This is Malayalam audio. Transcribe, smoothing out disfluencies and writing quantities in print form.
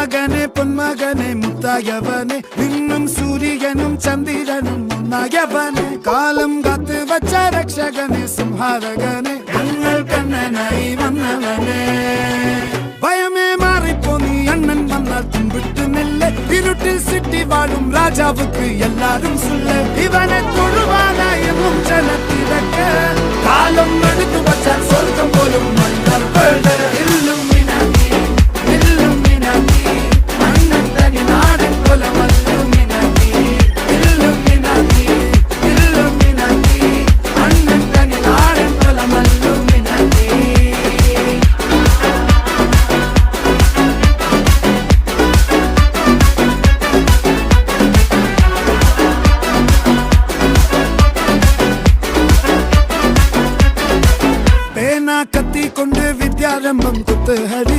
മകനെ പൊന്മകനെ മുത്തായവനെ നിന്നും സൂര്യനും ചന്ദ്രനും ഒന്നായവനെ കാലം കാത്ത് വച്ച രക്ഷകനെ സംഹാരകനെ ഞങ്ങൾ കണ്ണനായി വന്നവനെ ഭയമേ മാറിപ്പോ നീ അണ്ണൻ വന്നാൽ തുമ്പിട്ട് നെല്ല് ഇരുട്ടിൽ സിറ്റി വാഴും രാജാവുക്ക് എല്ലാരും സുല്ല് ഇവനെ തൊഴുവാനായും ജനത്തിരക്ക് കാലം എടുത്തു വച്ചാൽ സ്വർഗം പോലും കത്തി കൊണ്ട് വിദ്യാരംഭം കുത്തുഹരി